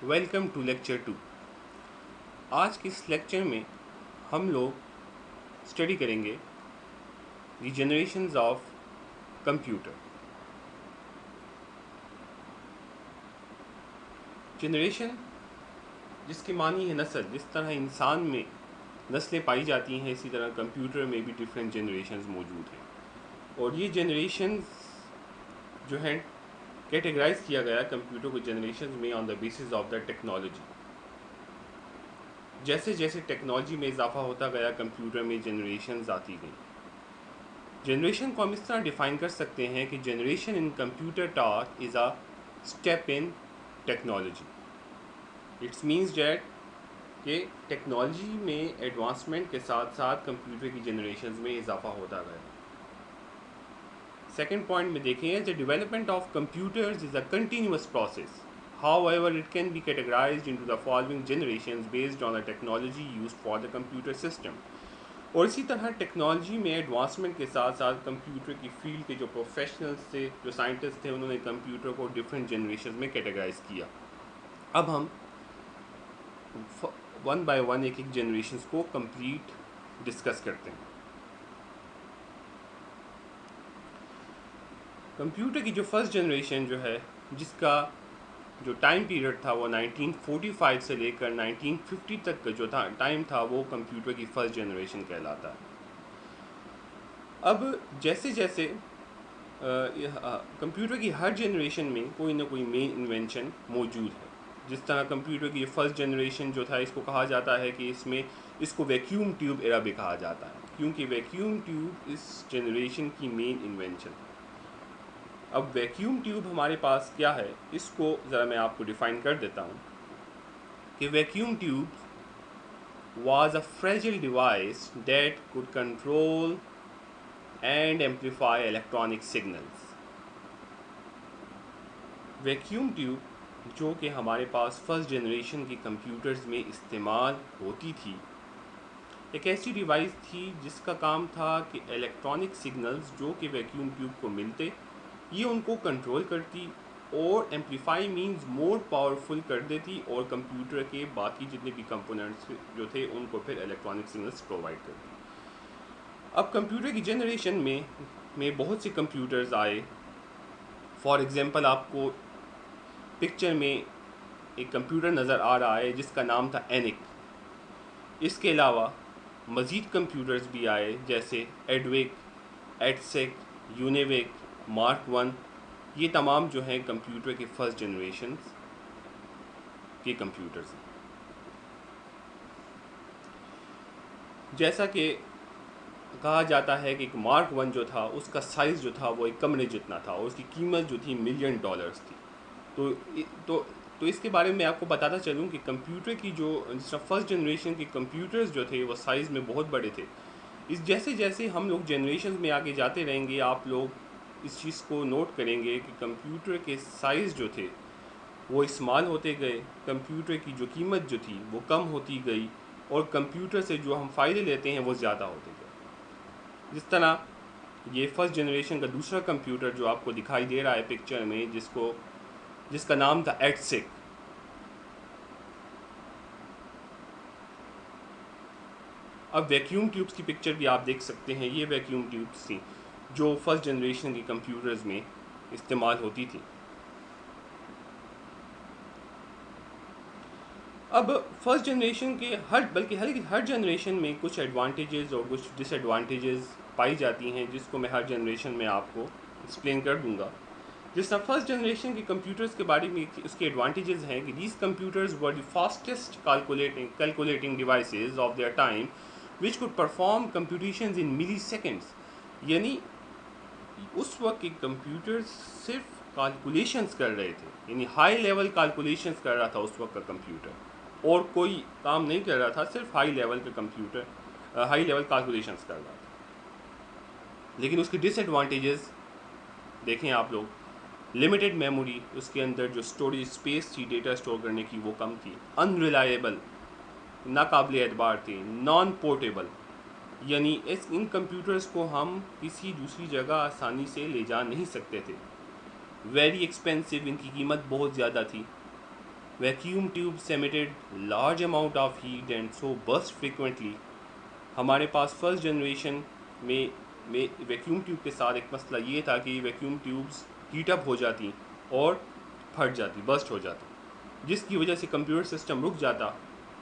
Welcome to lecture 2۔ آج کے اس lecture میں ہم لوگ اسٹڈی کریں گے دی جنریشنز آف کمپیوٹر۔ جنریشن جس کے معنی ہے نسل، جس طرح انسان میں نسلیں پائی جاتی ہیں اسی طرح کمپیوٹر میں بھی ڈفرینٹ جنریشنز موجود ہیں، اور یہ جنریشنز جو ہیں کیٹیگرائز کیا گیا کمپیوٹر کو جنریشنز میں on the basis of the technology. جیسے جیسے ٹیکنالوجی میں اضافہ ہوتا گیا کمپیوٹر میں جنریشنز آتی گئیں۔ جنریشن کو ہم اس طرح ڈیفائن کر سکتے ہیں کہ generation in computer task is a step in technology. It's means that کہ ٹیکنالوجی میں ایڈوانسمنٹ کے ساتھ ساتھ کمپیوٹر کی جنریشنز میں اضافہ ہوتا گیا۔ سیکنڈ پوائنٹ میں دیکھیں the development of computers is a continuous process. However, it can be categorized into the following generations based on the technology used for the computer system. اور اسی طرح ٹیکنالوجی میں ایڈوانسمنٹ کے ساتھ ساتھ کمپیوٹر کی فیلڈ کے جو پروفیشنلز تھے، جو سائنٹسٹ تھے، انہوں نے کمپیوٹر کو ڈفرینٹ جنریشنز میں کیٹیگرائز کیا۔ اب ہم ون بائی ون ایک ایک جنریشنز کو کمپلیٹ ڈسکس کرتے ہیں۔ کمپیوٹر کی جو فرسٹ جنریشن جو ہے، جس کا جو ٹائم پیریڈ تھا وہ 1945 سے لے کر 1950 تک کا جو تھا ٹائم تھا، وہ کمپیوٹر کی فرسٹ جنریشن کہلاتا ہے۔ اب جیسے جیسے کمپیوٹر کی ہر جنریشن میں کوئی نہ کوئی مین انوینشن موجود ہے۔ جس طرح کمپیوٹر کی فرسٹ جنریشن جو تھا، اس کو کہا جاتا ہے کہ اس کو ویکیوم ٹیوب ایرا بھی کہا جاتا ہے، کیونکہ ویکیوم ٹیوب اس جنریشن کی مین انوینشن ہے۔ اب ویکیوم ٹیوب ہمارے پاس کیا ہے، اس کو ذرا میں آپ کو ڈیفائن کر دیتا ہوں کہ vacuum tube was a fragile device that could control and amplify electronic signals۔ Vacuum tube جو کہ ہمارے پاس فرسٹ جنریشن کی کمپیوٹرز میں استعمال ہوتی تھی، ایک ایسی ڈیوائس تھی جس کا کام تھا کہ الیکٹرانک سگنلز جو کہ ویکیوم ٹیوب کو ملتے، یہ ان کو کنٹرول کرتی اور ایمپلیفائی مینز مور پاورفل کر دیتی، اور کمپیوٹر کے باقی جتنے بھی کمپوننٹس جو تھے ان کو پھر الیکٹرانک سگنلز پرووائڈ کرتی۔ اب کمپیوٹر کی جنریشن میں بہت سے کمپیوٹرز آئے۔ فار ایگزامپل آپ کو پکچر میں ایک کمپیوٹر نظر آ رہا ہے جس کا نام تھا اینک۔ اس کے علاوہ مزید کمپیوٹرز بھی آئے جیسے ایڈویک، ایٹسیک، یونیویک، مارک 1۔ یہ تمام جو ہیں کمپیوٹر کے فرسٹ جنریشنز کے کمپیوٹرز ہیں۔ جیسا کہ کہا جاتا ہے کہ ایک مارک 1 جو تھا، اس کا سائز جو تھا وہ ایک کمرے جتنا تھا، اور اس کی قیمت جو تھی $1,000,000 تھی۔ تو اس کے بارے میں آپ کو بتاتا چلوں کہ کمپیوٹر کی جو فرسٹ جنریشن کے کمپیوٹرز جو تھے وہ سائز میں بہت بڑے تھے۔ جیسے جیسے ہم لوگ جنریشنز میں آگے جاتے رہیں گے، آپ لوگ اس چیز کو نوٹ کریں گے کہ کمپیوٹر کے سائز جو تھے وہ اسمال ہوتے گئے، کمپیوٹر کی جو قیمت جو تھی وہ کم ہوتی گئی، اور کمپیوٹر سے جو ہم فائدے لیتے ہیں وہ زیادہ ہوتے گئے۔ جس طرح یہ فرسٹ جنریشن کا دوسرا کمپیوٹر جو آپ کو دکھائی دے رہا ہے پکچر میں، جس کا نام تھا ایٹسیک۔ اب ویکیوم ٹیوبس کی پکچر بھی آپ دیکھ سکتے ہیں، یہ ویکیوم ٹیوبس تھیں جو فرسٹ جنریشن کی کمپیوٹرز میں استعمال ہوتی تھی۔ اب فرسٹ جنریشن کے بلکہ ہر جنریشن میں کچھ ایڈوانٹیجز اور کچھ ڈس ایڈوانٹیجز پائی جاتی ہیں، جس کو میں ہر جنریشن میں آپ کو ایکسپلین کر دوں گا۔ جس طرح فرسٹ جنریشن کے کمپیوٹرز کے بارے میں اس کے ایڈوانٹیجز ہیں کہ these computers were the fastest calculating devices of their time which could perform computations in milliseconds۔ یعنی اس وقت کے کمپیوٹر صرف کیلکولیشنز کر رہے تھے، یعنی ہائی لیول کیلکولیشنز کر رہا تھا اس وقت کا کمپیوٹر، اور کوئی کام نہیں کر رہا تھا، صرف ہائی لیول کا کمپیوٹر ہائی لیول کیلکولیشنز کر رہا تھا۔ لیکن اس کی ڈس ایڈوانٹیجز دیکھیں آپ لوگ، لمیٹڈ میموری، اس کے اندر جو اسٹوریج اسپیس تھی ڈیٹا اسٹور کرنے کی وہ کم تھی، انریلائبل، ناقابل اعتبار تھی، نان پورٹیبل، یعنی ان کمپیوٹرز کو ہم کسی دوسری جگہ آسانی سے لے جا نہیں سکتے تھے، ویری ایکسپینسو، ان کی قیمت بہت زیادہ تھی، vacuum tubes emitted large amount of heat and so burst frequently. ہمارے پاس فرسٹ جنریشن میں ویکیوم ٹیوب کے ساتھ ایک مسئلہ یہ تھا کہ ویکیوم ٹیوبز ہیٹ اپ ہو جاتی اور پھٹ جاتی، برسٹ ہو جاتی، جس کی وجہ سے کمپیوٹر سسٹم رک جاتا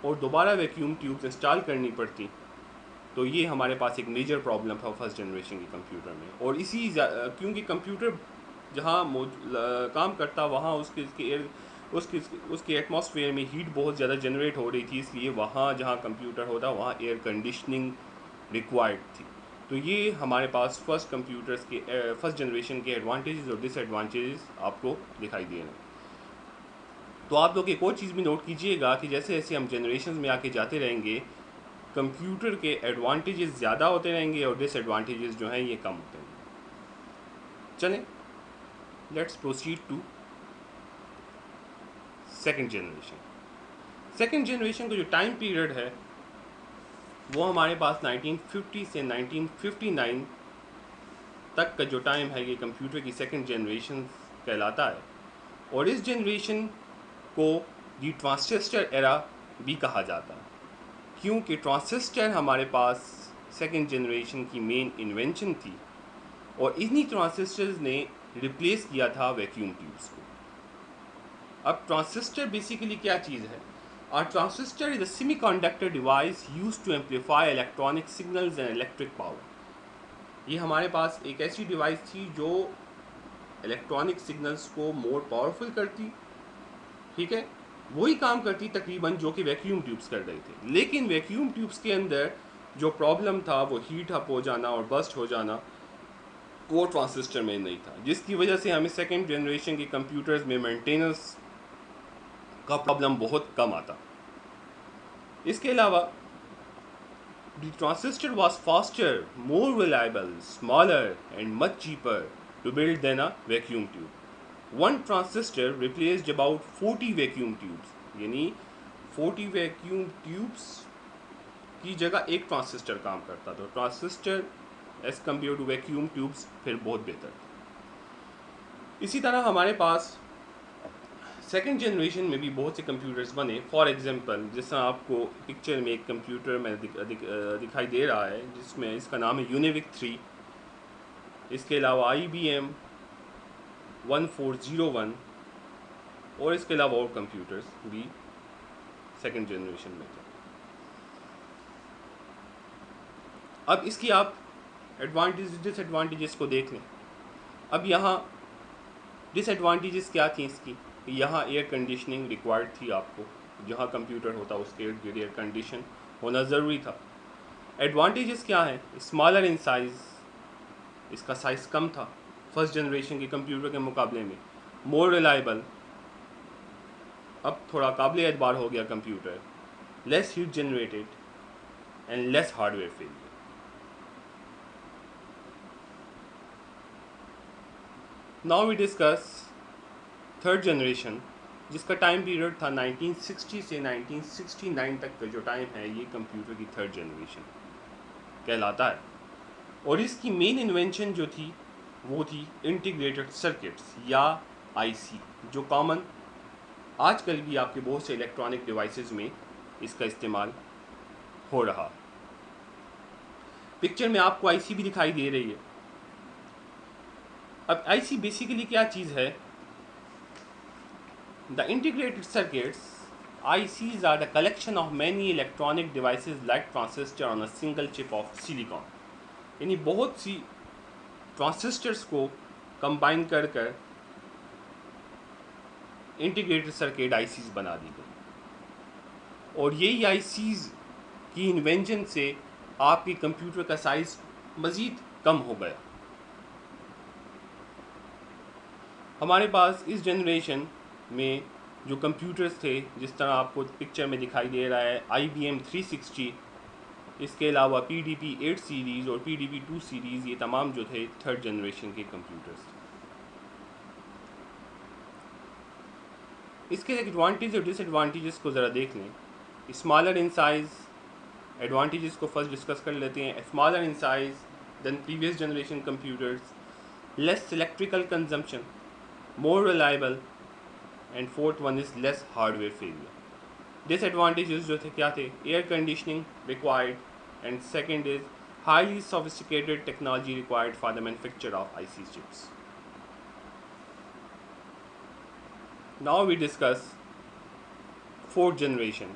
اور دوبارہ ویکیوم ٹیوبز انسٹال کرنی پڑتی. تو یہ ہمارے پاس ایک میجر پرابلم تھا فرسٹ جنریشن کے کمپیوٹر میں. اور کیونکہ کمپیوٹر جہاں کام کرتا وہاں اس کے ایٹماسفیئر میں ہیٹ بہت زیادہ جنریٹ ہو رہی تھی، اس لیے وہاں جہاں کمپیوٹر ہوتا وہاں ایئر کنڈیشننگ ریکوائرڈ تھی. تو یہ ہمارے پاس فرسٹ جنریشن کے ایڈوانٹیجز اور ڈس ایڈوانٹیجز آپ کو دکھائی دے رہے ہیں. تو آپ لوگ ایک اور چیز بھی نوٹ کیجئے گا کہ جیسے جیسے ہم جنریشنز میں آگے جاتے رہیں گے کمپیوٹر کے ایڈوانٹیجز زیادہ ہوتے رہیں گے اور ڈس ایڈوانٹیجز جو ہیں یہ کم ہوتے ہیں. چلیں let's proceed to second generation. Second generation کا جو ٹائم پیریڈ ہے وہ ہمارے پاس 1950 سے 1959 تک کا جو ٹائم ہے یہ کمپیوٹر کی سیکنڈ جنریشن کہلاتا ہے. اور اس جنریشن کو دی ٹرانزسٹر ایرا بھی کہا جاتا ہے کیونکہ ٹرانزسٹر ہمارے پاس سیکنڈ جنریشن کی مین انوینشن تھی اور انہی ٹرانزسٹرز نے ریپلیس کیا تھا ویکیوم ٹیوبس کو. اب ٹرانزسٹر بیسیکلی کیا چیز ہے؟ A transistor is a semiconductor device used to amplify electronic signals and electric power. یہ ہمارے پاس ایک ایسی ڈیوائس تھی جو الیکٹرانک سگنلز کو مور پاورفل کرتی، ٹھیک ہے، وہی کام کرتی تقریباً جو کہ ویکیوم ٹیوبس کر رہے تھے. لیکن ویکیوم ٹیوبس کے اندر جو پرابلم تھا وہ ہیٹ اپ ہو جانا اور برسٹ ہو جانا وہ ٹرانزسٹر میں نہیں تھا، جس کی وجہ سے ہمیں سیکنڈ جنریشن کے کمپیوٹرز میں مینٹیننس کا پرابلم بہت کم آتا. اس کے علاوہ the transistor was faster, more reliable, smaller and much cheaper to build than a vacuum tube. One transistor replaced about 40 vacuum tubes. یعنی 40 vacuum tubes کی جگہ ایک ٹرانزسٹر کام کرتا تھا. Transistor as compare to vacuum tubes پھر بہت بہتر تھا. اسی طرح ہمارے پاس سیکنڈ جنریشن میں بھی بہت سے کمپیوٹرز بنے. فار ایگزامپل جس طرح آپ کو پکچر میں ایک کمپیوٹر میں دکھائی دے رہا ہے جس میں اس کا نام ہے یونیوک 3. اس کے علاوہ IBM 1401 اور اس کے علاوہ اور کمپیوٹرز بھی سیکنڈ جنریشن میں تھے. اب اس کی آپ ایڈوانٹیج ڈس ایڈوانٹیجز کو دیکھ لیں. اب یہاں ڈس ایڈوانٹیجز کیا تھیں اس کی؟ یہاں ایئر کنڈیشننگ ریکوائرڈ تھی آپ کو، جہاں کمپیوٹر ہوتا اس کے ارد گرد ایئر کنڈیشن ہونا ضروری تھا. ایڈوانٹیجز کیا ہیں؟ اسمالر ان سائز، اس کا سائز کم تھا فرسٹ جنریشن کے کمپیوٹر کے مقابلے میں. مور ریلائبل، اب تھوڑا قابل اعتبار ہو گیا computer. Less heat generated and less hardware failure. Now we discuss third generation جس کا ٹائم پیریڈ تھا 1960 سے 1969 تک کا جو ٹائم ہے یہ کمپیوٹر کی تھرڈ جنریشن کہلاتا ہے. اور اس کی مین انوینشن جو تھی وہ تھی انٹیگریٹڈ سرکٹس یا IC، جو کامن آج کل بھی آپ کے بہت سے الیکٹرانک ڈیوائسز میں اس کا استعمال ہو رہا. پکچر میں آپ کو IC بھی دکھائی دے رہی ہے. اب IC بیسیکلی کیا چیز ہے؟ The integrated circuits, ICs, are the collection of many electronic devices like transistor on a single chip of silicon. یعنی بہت سی ٹرانزسٹرس کو کمبائن کر انٹیگریٹڈ سرکٹ ICs بنا دی گئی. اور یہی ICs کی انوینشن سے آپ کے کمپیوٹر کا سائز مزید کم ہو گیا. ہمارے پاس اس جنریشن میں جو کمپیوٹرز تھے جس طرح آپ کو پکچر میں دکھائی دے رہا ہے IBM 360، اس کے علاوہ PDP 8 سیریز اور PDP 2 سیریز، یہ تمام جو تھے تھرڈ جنریشن کے کمپیوٹرز تھے. اس کے ایڈوانٹیج اور ڈس ایڈوانٹیجز کو ذرا دیکھ لیں. اسمالر ان سائز، ایڈوانٹیجز کو فرسٹ ڈسکس کر لیتے ہیں. Smaller in size than previous generation computers, less electrical consumption, more reliable and fourth one is less hardware failure. Disadvantages جو تھے کیا تھے؟ Air conditioning required, and second is highly sophisticated technology required for the manufacture of I C chips. Now we discuss fourth generation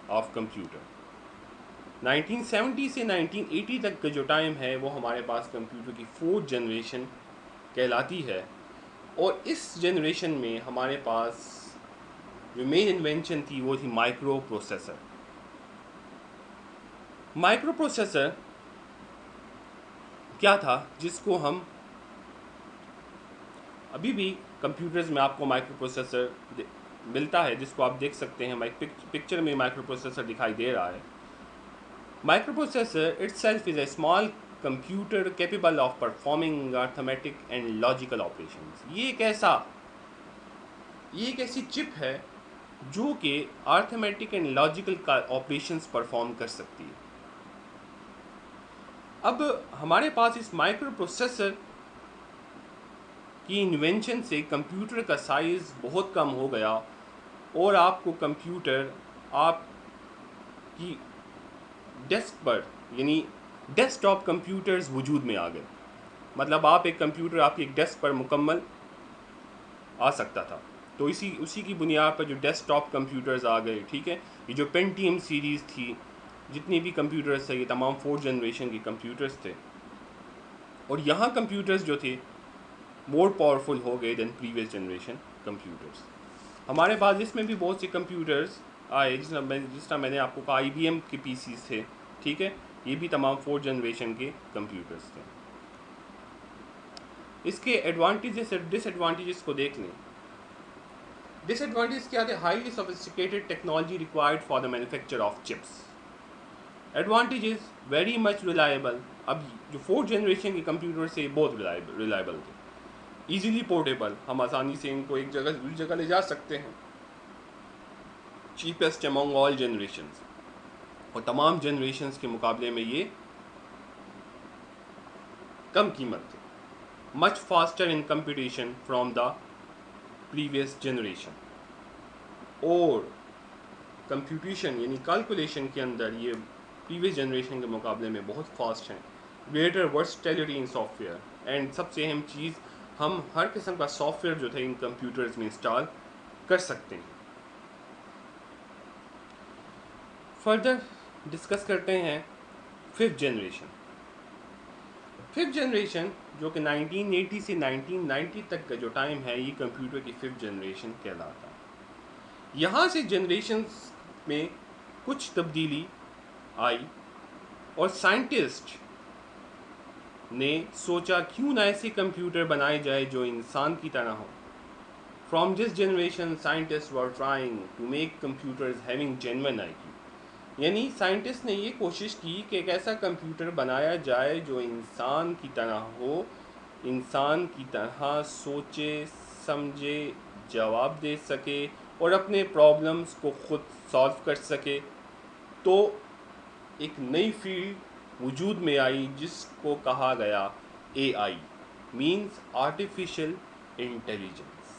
of computer. 1970 سے 1980 تک کا جو time ہے وہ ہمارے پاس کمپیوٹر کی فورتھ جنریشن کہلاتی ہے, اور اس جنریشن میں ہمارے پاس جو مین انوینشن تھی وہ تھی مائکرو پروسیسر. مائکرو پروسیسر کیا تھا؟ جس کو ہم ابھی بھی کمپیوٹرز میں آپ کو مائکرو پروسیسر ملتا ہے, جس کو آپ دیکھ سکتے ہیں, پکچر میں مائکرو پروسیسر دکھائی دے رہا ہے. Micro processor itself is a small computer capable of performing arithmetic and logical operations. یہ ایک ایسی چپ ہے جو کہ arithmetic and logical operations perform کر سکتی ہے. اب ہمارے پاس اس مائکرو پروسیسر کی انوینشن سے کمپیوٹر کا سائز بہت کم ہو گیا, اور آپ کو کمپیوٹر آپ کی ڈیسک پر, یعنی ڈیسک ٹاپ کمپیوٹرز وجود میں آ گئے. مطلب آپ ایک کمپیوٹر آپ کی ایک ڈیسک پر مکمل آ سکتا تھا. تو اسی کی بنیاد پر جو ڈیسک ٹاپ کمپیوٹرز آ گئے, ٹھیک ہے, یہ جو پینٹیم سیریز تھی, جتنی بھی کمپیوٹرز تھے, یہ تمام فورتھ جنریشن کے کمپیوٹرز تھے. اور یہاں کمپیوٹرز جو تھے مور پاورفل ہو گئے دین پریویس جنریشن کمپیوٹرز. ہمارے پاس اس میں بھی بہت سے کمپیوٹرز آئے, جس طرح میں نے آپ کو کہا آئی بی ایم کے پی سیز تھے, ٹھیک ہے, یہ بھی تمام فورتھ جنریشن کے کمپیوٹرز تھے. اس کے ایڈوانٹیجز اور ڈس ایڈوانٹیجز کو دیکھ لیں. ڈس ایڈوانٹیجز کیا تھے؟ Highly sophisticated technology required for the manufacture of chips. Advantages very much reliable. اب جو فورتھ جنریشن کے کمپیوٹر سے بہت ریلائبل تھے, ایزیلی پورٹیبل, ہم آسانی سے ان کو ایک جگہ سے دوسری جگہ لے جا سکتے ہیں. چیپسٹ امونگ آل جنریشنز, اور تمام جنریشنز کے مقابلے میں یہ کم قیمت تھے. Much faster in competition from the previous generation. اور کمپیوٹیشن یعنی کیلکولیشن کے اندر یہ پریویس جنریشن کے مقابلے میں بہت فاسٹ ہیں. Greater versatility in software, and سب سے اہم چیز, ہم ہر قسم کا سافٹ ویئر جو تھے ان کمپیوٹرز میں انسٹال کر سکتے ہیں. فردر ڈسکس کرتے ہیں ففتھ جنریشن. ففتھ جنریشن جو کہ 1980 سے 1990 تک کا جو ٹائم ہے, یہ کمپیوٹر کی ففتھ جنریشن کہلاتا ہے. یہاں سے جنریشنز میں کچھ تبدیلی آئی, اور سائنٹسٹ نے سوچا کیوں نہ ایسے کمپیوٹر بنائے جائے جو انسان کی طرح ہو. From this generation scientist were trying to make computers having genuine IQ. یعنی سائنٹسٹ نے یہ کوشش کی کہ ایک ایسا کمپیوٹر بنایا جائے جو انسان کی طرح ہو, انسان کی طرح سوچے سمجھے, جواب دے سکے, اور اپنے پرابلمس کو خود سالو کر سکے. تو ایک نئی فیلڈ وجود میں آئی جس کو کہا گیا A I, means artificial intelligence.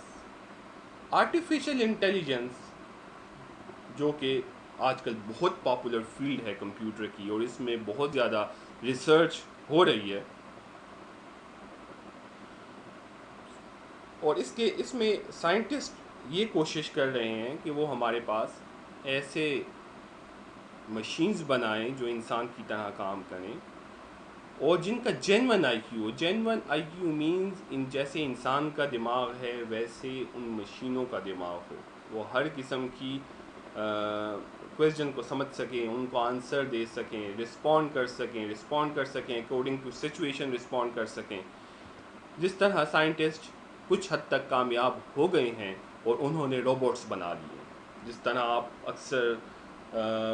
Artificial intelligence جو کہ آج کل بہت پاپولر فیلڈ ہے کمپیوٹر کی, اور اس میں بہت زیادہ ریسرچ ہو رہی ہے. اور اس میں سائنٹسٹ یہ کوشش کر رہے ہیں کہ وہ ہمارے پاس ایسے مشینز بنائیں جو انسان کی طرح کام کریں, اور جن کا جینون آئی کیو. جینون آئی کیو مینز جیسے انسان کا دماغ ہے ویسے ان مشینوں کا دماغ ہو, وہ ہر قسم کی کویسچن کو سمجھ سکیں, ان کو آنسر دے سکیں, رسپونڈ کر سکیں اکارڈنگ ٹو سچویشن, رسپونڈ کر سکیں. جس طرح سائنٹسٹ کچھ حد تک کامیاب ہو گئے ہیں اور انہوں نے روبوٹس بنا لیے. جس طرح آپ اکثر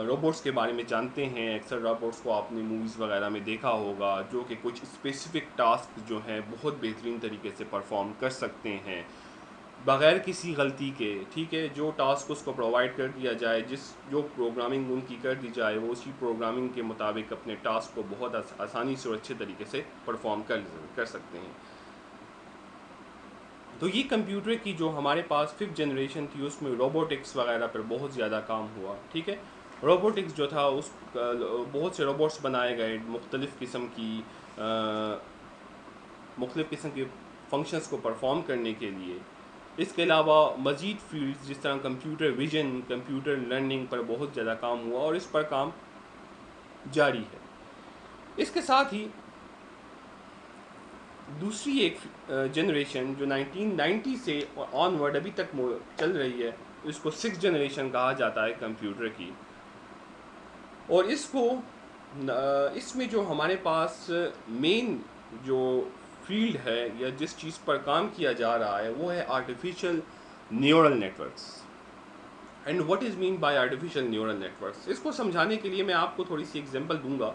روبوٹس کے بارے میں جانتے ہیں, اکثر روبوٹس کو آپ نے موویز وغیرہ میں دیکھا ہوگا, جو کہ کچھ اسپیسیفک ٹاسک جو ہیں بہت بہترین طریقے سے پرفارم کر سکتے ہیں بغیر کسی غلطی کے, ٹھیک ہے. جو ٹاسک اس کو پرووائڈ کر دیا جائے, جو پروگرامنگ ان کی کر دی جائے, وہ اسی پروگرامنگ کے مطابق اپنے ٹاسک کو بہت آسانی سے اور اچھے طریقے سے پرفارم کر سکتے ہیں. تو یہ کمپیوٹر کی جو ہمارے پاس 5th جنریشن تھی اس میں روبوٹکس وغیرہ پر بہت زیادہ کام ہوا. ٹھیک ہے. روبوٹکس جو تھا اس بہت سے روبوٹس بنائے گئے مختلف قسم کی فنکشنز کو پرفارم کرنے کے لیے. اس کے علاوہ مزید فیلڈز جس طرح کمپیوٹر ویژن، کمپیوٹر لرننگ پر بہت زیادہ کام ہوا اور اس پر کام جاری ہے. اس کے ساتھ ہی دوسری ایک جنریشن جو 1990 سے آن ورڈ ابھی تک چل رہی ہے، اس کو 6th جنریشن کہا جاتا ہے کمپیوٹر کی. اور اس میں جو ہمارے پاس مین جو فیلڈ ہے یا جس چیز پر کام کیا جا رہا ہے وہ ہے artificial neural networks. And what is mean by artificial neural networks? اس کو سمجھانے کے لیے میں آپ کو تھوڑی سی ایگزامپل دوں گا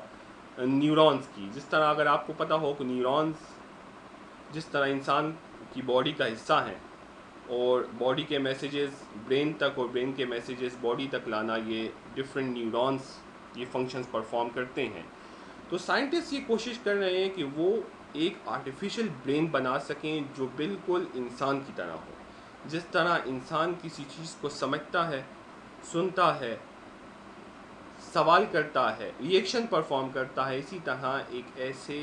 نیورونز کی. جس طرح اگر آپ کو پتہ ہو کہ نیورونز جس طرح انسان کی باڈی کا حصہ ہیں اور باڈی کے میسیجز برین تک اور برین کے میسیجز باڈی تک لانا، یہ ڈفرینٹ نیورونز یہ فنکشنز پرفارم کرتے ہیں. تو سائنٹسٹ یہ کوشش کر رہے ہیں کہ وہ ایک آرٹیفیشل برین بنا سکیں جو بالکل انسان کی طرح ہو. جس طرح انسان کسی چیز کو سمجھتا ہے، سنتا ہے، سوال کرتا ہے، ری ایکشن پرفارم کرتا ہے، اسی طرح ایک ایسے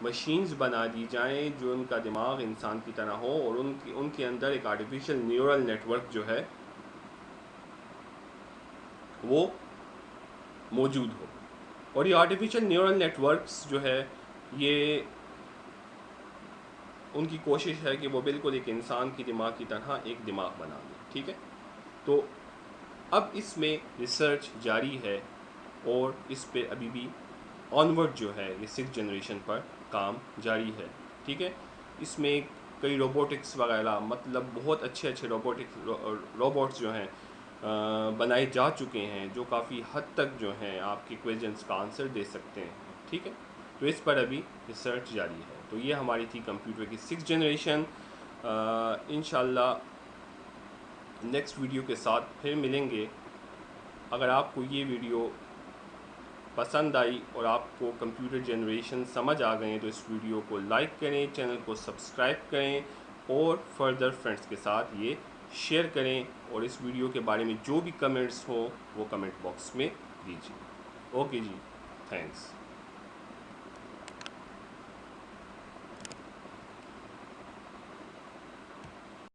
مشینز بنا دی جائیں جو ان کا دماغ انسان کی طرح ہو اور ان کے اندر ایک آرٹیفیشل نیورل نیٹورک جو ہے وہ موجود ہو. اور یہ آرٹیفیشل نیورل نیٹورکس جو ہے یہ ان کی کوشش ہے کہ وہ بالکل ایک انسان کی دماغ کی طرح ایک دماغ بنا دیں. ٹھیک ہے. تو اب اس میں ریسرچ جاری ہے اور اس پہ ابھی بھی آن ورڈ جو ہے یہ 6th جنریشن پر کام جاری ہے. ٹھیک ہے. اس میں کئی روبوٹکس وغیرہ مطلب بہت اچھے روبوٹس جو ہیں بنائے جا چکے ہیں جو کافی حد تک جو ہیں آپ کے کویشچنس کا آنسر دے سکتے ہیں. ٹھیک ہے. تو اس پر ابھی ریسرچ جاری ہے. تو یہ ہماری تھی کمپیوٹر کی 6th جنریشن. انشاءاللہ نیکسٹ ویڈیو کے ساتھ پھر ملیں گے. اگر آپ کو یہ ویڈیو پسند آئی اور آپ کو کمپیوٹر جنریشن سمجھ آ گئے تو اس ویڈیو کو لائک کریں، چینل کو سبسکرائب کریں اور فردر فرینڈس کے ساتھ یہ شیئر کریں. اور اس ویڈیو کے بارے میں جو بھی کمنٹس ہوں وہ کمنٹ باکس میں دیجیے. اوکے جی، تھینکس.